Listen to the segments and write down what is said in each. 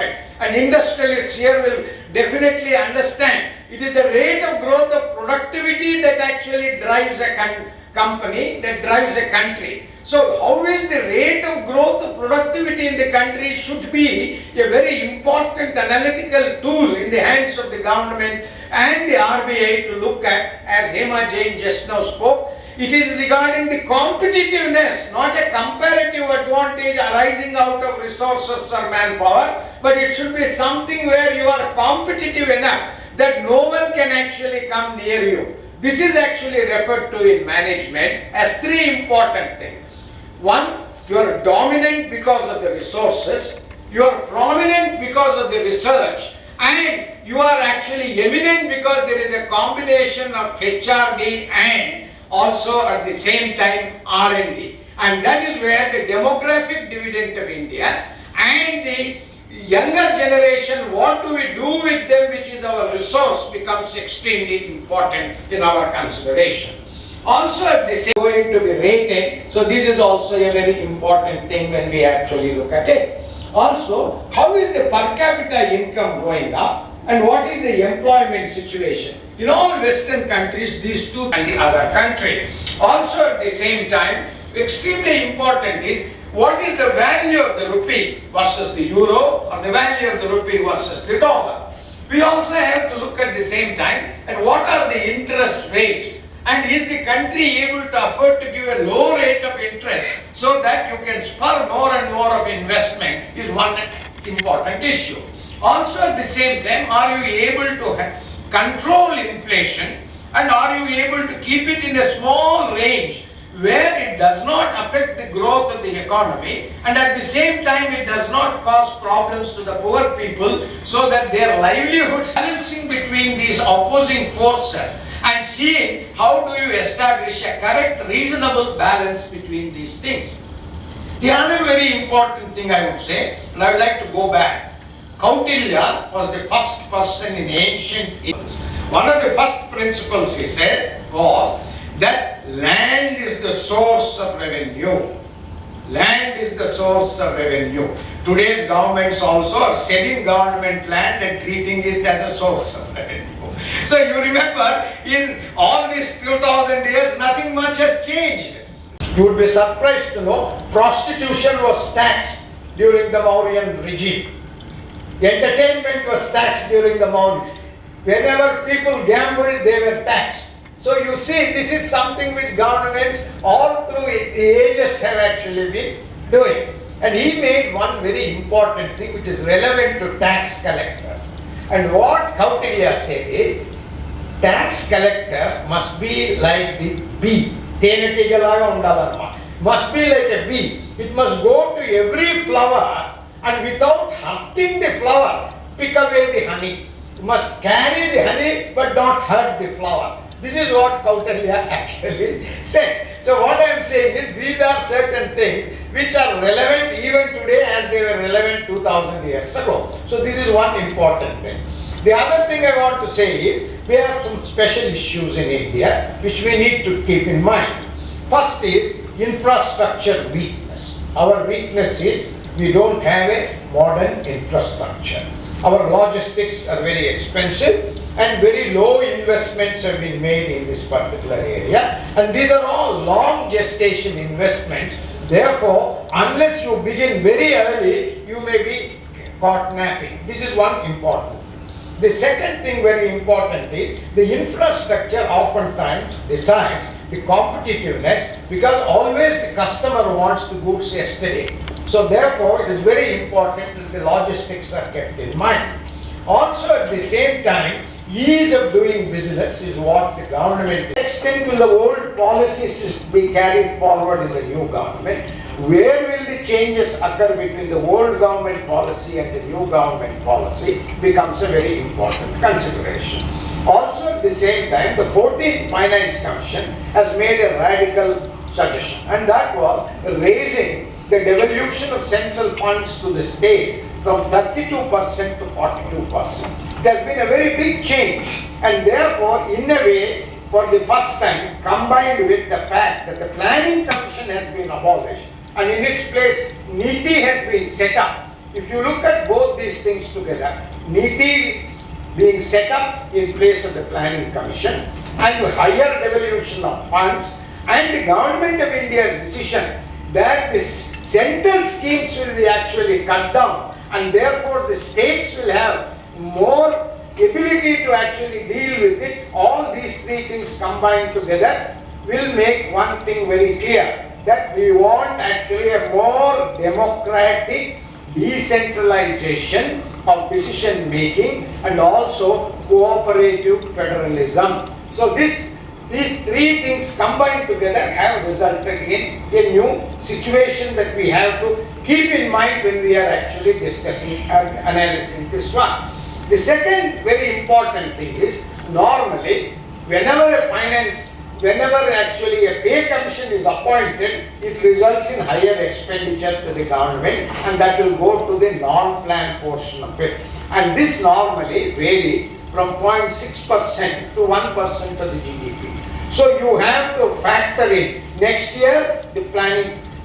An industrialist here will definitely understand it is the rate of growth of productivity that actually drives a company, that drives a country. So how is the rate of growth of productivity in the country should be a very important analytical tool in the hands of the government and the RBI to look at, as Hema Jain just now spoke. It is regarding the competitiveness, not a comparative advantage arising out of resources or manpower, but it should be something where you are competitive enough that no one can actually come near you. This is actually referred to in management as three important things. One, you are dominant because of the resources, you are prominent because of the research, and you are actually eminent because there is a combination of HRD and also at the same time R&D. And that is where the demographic dividend of India and the younger generation, what do we do with them, which is our resource, becomes extremely important in our consideration. Also at the same going to be rated, so this is also a very important thing when we actually look at it. Also, how is the per capita income going up and what is the employment situation? In all Western countries, these two and the other country. Also at the same time, extremely important is what is the value of the rupee versus the euro or the value of the rupee versus the dollar. We also have to look at the same time and what are the interest rates. And is the country able to afford to give a low rate of interest so that you can spur more and more of investment is one important issue. Also at the same time, are you able to control inflation and are you able to keep it in a small range where it does not affect the growth of the economy and at the same time it does not cause problems to the poor people so that their livelihoods, balancing between these opposing forces and seeing how do you establish a correct, reasonable balance between these things. The other very important thing I would say, and I would like to go back, Kautilya was the first person in ancient Egypt. One of the first principles he said was that land is the source of revenue. Land is the source of revenue. Today's governments also are selling government land and treating it as a source of revenue. So you remember, in all these 2000 years, nothing much has changed. You would be surprised to know prostitution was taxed during the Mauryan regime. Entertainment was taxed during the Mauryan. Whenever people gambled, they were taxed. So you see, this is something which governments all through the ages have actually been doing. And he made one very important thing which is relevant to tax collectors. And what Kautilya said is, tax collector must be like the bee. Must be like a bee. It must go to every flower and without hurting the flower, pick away the honey. You must carry the honey but not hurt the flower. This is what Kautilya actually said. So what I am saying is, these are certain things which are relevant even today as they were relevant 2000 years ago. So this is one important thing. The other thing I want to say is, we have some special issues in India which we need to keep in mind. First is infrastructure weakness. Our weakness is we don't have a modern infrastructure. Our logistics are very expensive and very low investments have been made in this particular area, and these are all long gestation investments. Therefore, unless you begin very early, you may be caught napping. This is one important thing. The second thing very important is the infrastructure oftentimes decides the competitiveness, because always the customer wants the goods yesterday. So therefore, it is very important that the logistics are kept in mind. Also at the same time, ease of doing business is what the government, extent will the old policies be carried forward in the new government. Where will the changes occur between the old government policy and the new government policy becomes a very important consideration. Also at the same time, the 14th Finance Commission has made a radical suggestion, and that was raising the devolution of central funds to the state from 32% to 42%. It has been a very big change, and therefore, in a way, for the first time, combined with the fact that the Planning Commission has been abolished and in its place NITI has been set up, if you look at both these things together, NITI is being set up in place of the Planning Commission and higher devolution of funds, and the Government of India's decision that the central schemes will be actually cut down, and therefore the states will have more ability to actually deal with it. All these three things combined together will make one thing very clear, that we want actually a more democratic decentralization of decision making and also cooperative federalism. So these three things combined together have resulted in a new situation that we have to keep in mind when we are actually discussing and analyzing this one. The second very important thing is, normally whenever actually a pay commission is appointed, it results in higher expenditure to the government, and that will go to the non-planned portion of it. And this normally varies from 0.6% to 1% of the GDP. So you have to factor in next year the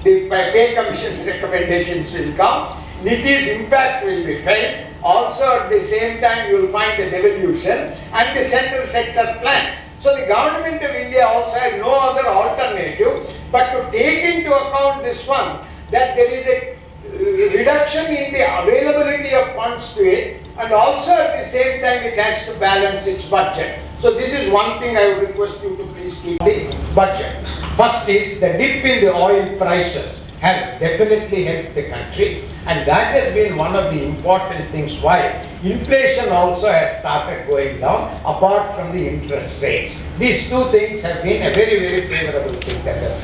pay commission's recommendations will come, NITI's impact will be felt. Also at the same time you will find the devolution and the central sector plan. So the Government of India also has no other alternative but to take into account this one, that there is a reduction in the availability of funds to it, and also at the same time it has to balance its budget. So this is one thing I would request you to please keep the budget. First is the dip in the oil prices has definitely helped the country, and that has been one of the important things why inflation also has started going down, apart from the interest rates. These two things have been a very, very favorable thing that has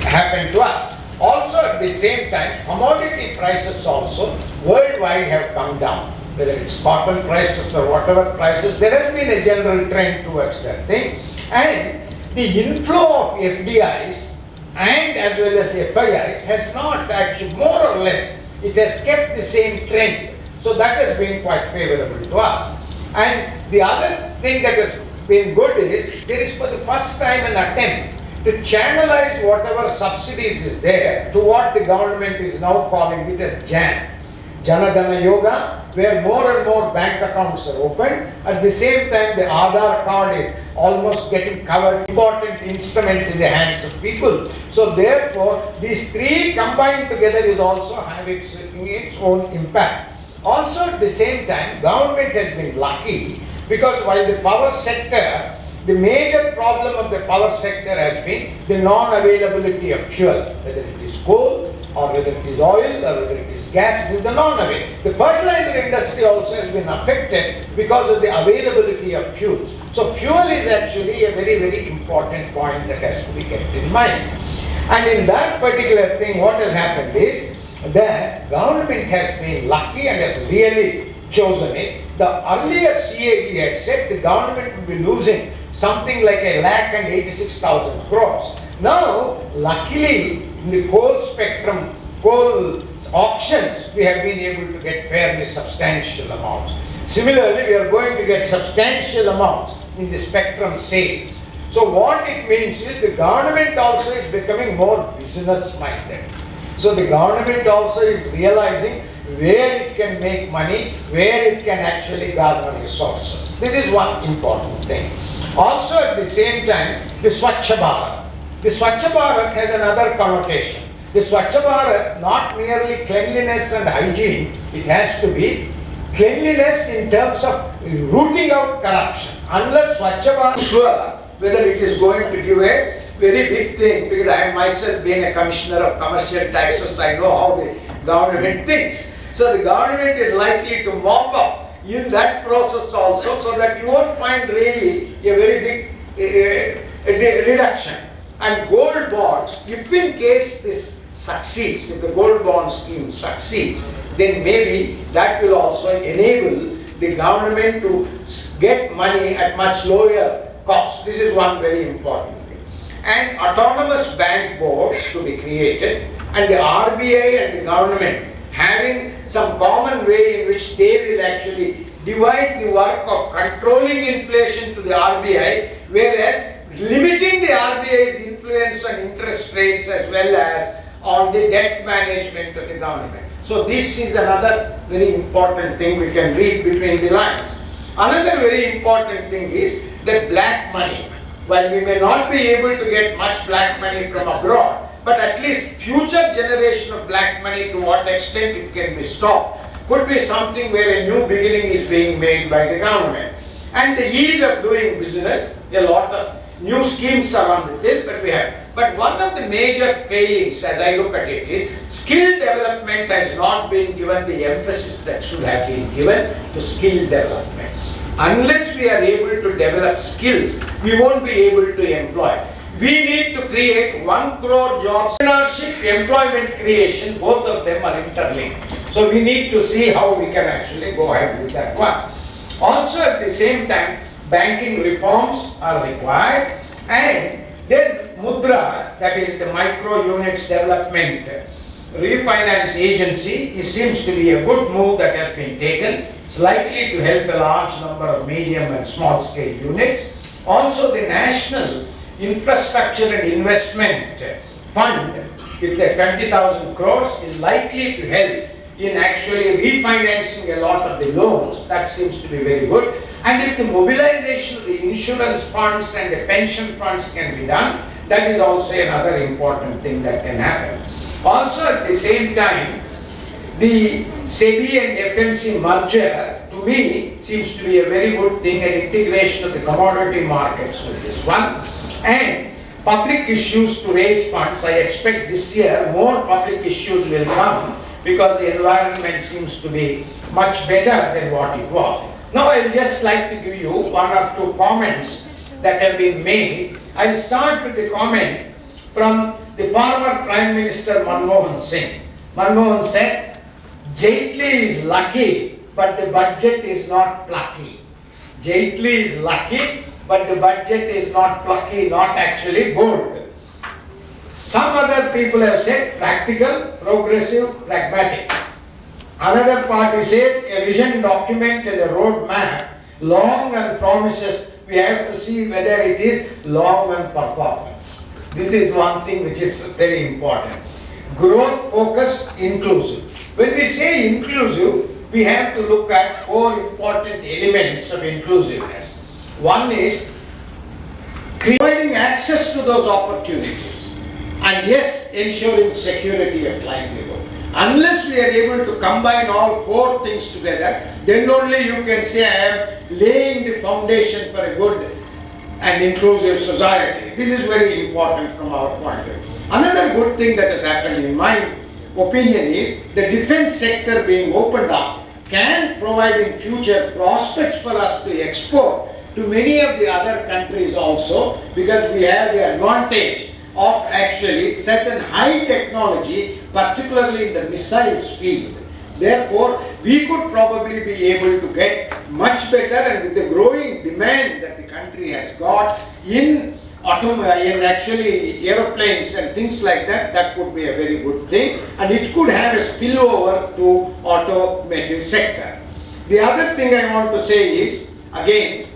happened to us. Also at the same time, commodity prices also worldwide have come down. Whether it's cotton prices or whatever prices, there has been a general trend towards that thing. And the inflow of FDIs and as well as FIIs has not actually, more or less, it has kept the same trend. So that has been quite favorable to us. And the other thing that has been good is, there is for the first time an attempt to channelize whatever subsidies is there to what the government is now calling it as JAN, Janadana Yoga, where more and more bank accounts are opened. At the same time, the Aadhaar card is almost getting covered, important instrument in the hands of people. So therefore, these three combined together is also having its own impact. Also at the same time, government has been lucky, because while the power sector, the major problem of the power sector has been the non-availability of fuel, whether it is coal or whether it is oil or whether it is gas, it is the non-availability. The fertilizer industry also has been affected because of the availability of fuels. So fuel is actually a very, very important point that has to be kept in mind. And in that particular thing, what has happened is that government has been lucky and has really chosen it. The earlier CAG had said the government would be losing something like 1,86,000 crores. Now, luckily, in the coal spectrum, coal auctions, we have been able to get fairly substantial amounts. Similarly, we are going to get substantial amounts in the spectrum sales. So what it means is the government also is becoming more business-minded. So the government also is realizing where it can make money, where it can actually garner resources. This is one important thing. Also at the same time, the Swachh Bharat. The Swachh Bharat has another connotation. The Swachh Bharat, not merely cleanliness and hygiene, it has to be cleanliness in terms of rooting out corruption. Unless Swachh Bharat is sure whether it is going to give a very big thing, because I have myself been a commissioner of commercial taxes, I know how the government thinks. So the government is likely to mop up in that process also, so that you won't find really a very big reduction. And gold bonds, if in case this succeeds, if the gold bond scheme succeeds, then maybe that will also enable the government to get money at much lower cost. This is one very important thing. And autonomous bank boards to be created, and the RBI and the government having some common way in which they will actually divide the work of controlling inflation to the RBI, whereas limiting the RBI's influence on interest rates as well as on the debt management of the government. So this is another very important thing we can read between the lines. Another very important thing is that black money, while we may not be able to get much black money from abroad, but at least future generation of black money, to what extent it can be stopped, could be something where a new beginning is being made by the government. And the ease of doing business, a lot of new schemes are on the table, but one of the major failings as I look at it is skill development has not been given the emphasis that should have been given to skill development. Unless we are able to develop skills, we won't be able to employ. We need to create 1 crore jobs. Entrepreneurship, employment creation, both of them are interlinked. So we need to see how we can actually go ahead with that one. Also at the same time, banking reforms are required, and then Mudra, that is the micro units development refinance agency, it seems to be a good move that has been taken. It's likely to help a large number of medium and small scale units. Also the National Infrastructure and Investment Fund with the 20,000 crores is likely to help in actually refinancing a lot of the loans. That seems to be very good. And if the mobilization of the insurance funds and the pension funds can be done, that is also another important thing that can happen. Also at the same time, the SEBI and FMC merger, to me, seems to be a very good thing, and integration of the commodity markets with this one. And public issues to raise funds, I expect this year more public issues will come because the environment seems to be much better than what it was. Now I would just like to give you 1 or 2 comments that have been made. I will start with the comment from the former Prime Minister Manmohan Singh. Manmohan said, Jaitley is lucky, but the budget is not plucky. Jaitley is lucky, but the budget is not plucky, not actually good. Some other people have said practical, progressive, pragmatic. Another party says a vision document and a road map, long and promises. We have to see whether it is long and performance. This is one thing which is very important. Growth focused, inclusive. When we say inclusive, we have to look at 4 important elements of inclusiveness. One is providing access to those opportunities, and yes, ensuring security of livelihood. Unless we are able to combine all 4 things together, then only you can say I am laying the foundation for a good and inclusive society. This is very important from our point of view. Another good thing that has happened in my opinion is the defense sector being opened up can provide in future prospects for us to export to many of the other countries also, because we have the advantage of actually certain high technology, particularly in the missiles field. Therefore, we could probably be able to get much better, and with the growing demand that the country has got in actually aeroplanes and things like that, that could be a very good thing, and it could have a spillover to automotive sector. The other thing I want to say is, again,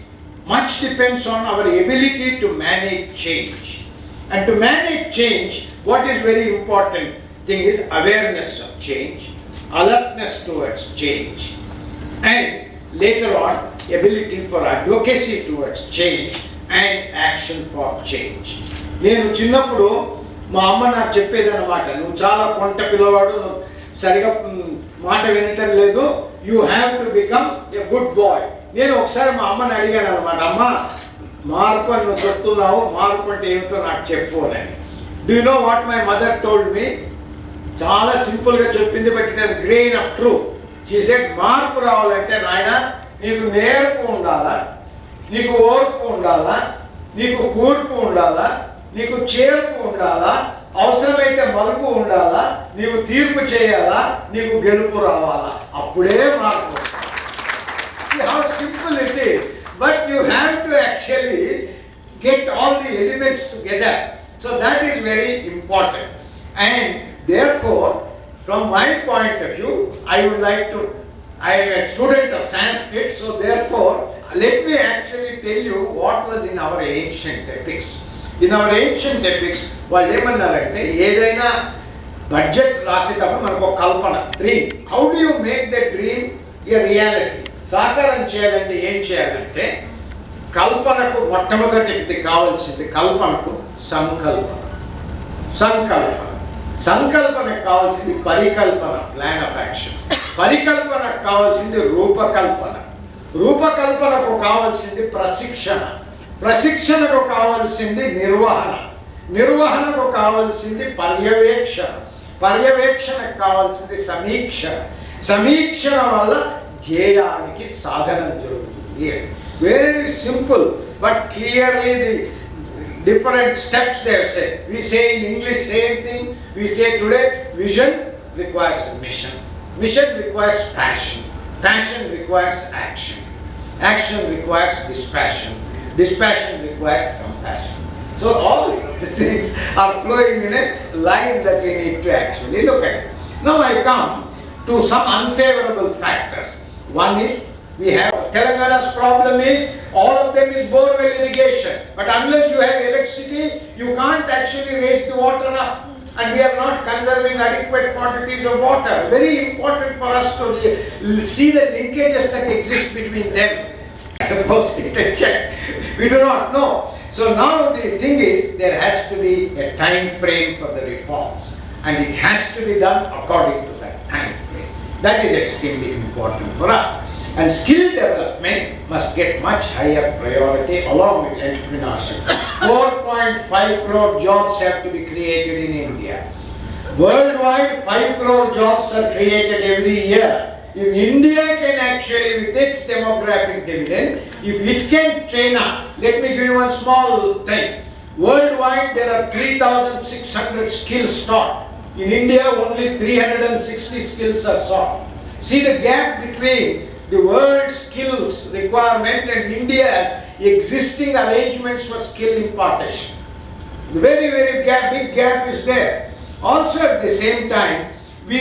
much depends on our ability to manage change. And to manage change, what is very important thing is awareness of change, alertness towards change, and later on ability for advocacy towards change and action for change. నేను చిన్నప్పుడు మా అమ్మ నాకు చెప్పేది అన్నమాట, నువ్వు చాలా కొంట పిల్లవాడు, నువ్వు సరిగా మాట వినటం లేదు, you have to become a good boy. నేను ఒకసారి మా అమ్మని అడిగాను అన్నమాట, అమ్మ మార్పు అని నువ్వు చెప్తున్నావు, మార్పు అంటే ఏమిటో నాకు చెప్పు అని. Do you know what my mother told me? చాలా సింపుల్గా చెప్పింది, but it has grain of truth. She said, మార్పు రావాలంటే నాయన నీకు నేర్పు ఉండాలా, నీకు ఓర్పు ఉండాలా, నీకు కూర్పు ఉండాలా, నీకు చేర్పు ఉండాలా, అవసరమైతే మలుపు ఉండాలా, నీకు తీర్పు చేయాలా, నీకు గెలుపు రావాలా, అప్పుడే మార్పు. See how simple it is, but you have to actually get all the elements together. So that is very important, and therefore from my point of view, I would like to, I am a student of Sanskrit, so therefore let me actually tell you what was in our ancient epics. In our ancient epics, వాళ్ళు ఏమన్నారంటే, ఏదైనా budget రాసేటప్పుడు మనకు ఒక కల్పన, dream. How do you make the dream a reality? సాకారం చేయాలంటే ఏం చేయాలంటే, కల్పనకు మొట్టమొదటిది కావాల్సింది, కల్పనకు సంకల్పన. సంకల్పనకు కావాల్సింది పరికల్పన, ప్లాన్ ఆఫ్ యాక్షన్. పరికల్పనకు కావాల్సింది రూపకల్పన. రూపకల్పనకు కావాల్సింది ప్రశిక్షణ. ప్రశిక్షణకు కావాల్సింది నిర్వహణ. నిర్వహణకు కావాల్సింది పర్యవేక్షణ. పర్యవేక్షణకు కావాల్సింది సమీక్షణ. సమీక్షణ వల్ల ధ్యేయానికి సాధనం జరుగుతుంది. Very simple but clearly the different steps they have said. We say in English same thing. We say today vision requires mission. Mission requires passion. Passion requires action. Action requires dispassion. Dispassion requires compassion. So all these things are flowing in a line that we need to actually look at. Now I come to some unfavorable factors. One is, we have Telangana's problem is all of them is borewell irrigation, but unless you have electricity you can't actually raise the water up, and we are not conserving adequate quantities of water. Very important for us to see the linkages that exist between them. Check. We do not know. So now the thing is, there has to be a time frame for the reforms, and it has to be done according to that time frame. That is extremely important for us. And skill development must get much higher priority along with entrepreneurship. 4.5 crore jobs have to be created in India. Worldwide, 5 crore jobs are created every year. If India can actually, with its demographic dividend, if it can train up, let me give you one small thing. Worldwide, there are 3,600 skills taught. In India, only 360 skills are taught. See the gap between the world skills requirement and India's existing arrangements for skill impartation. The very big gap is there. Also at the same time, we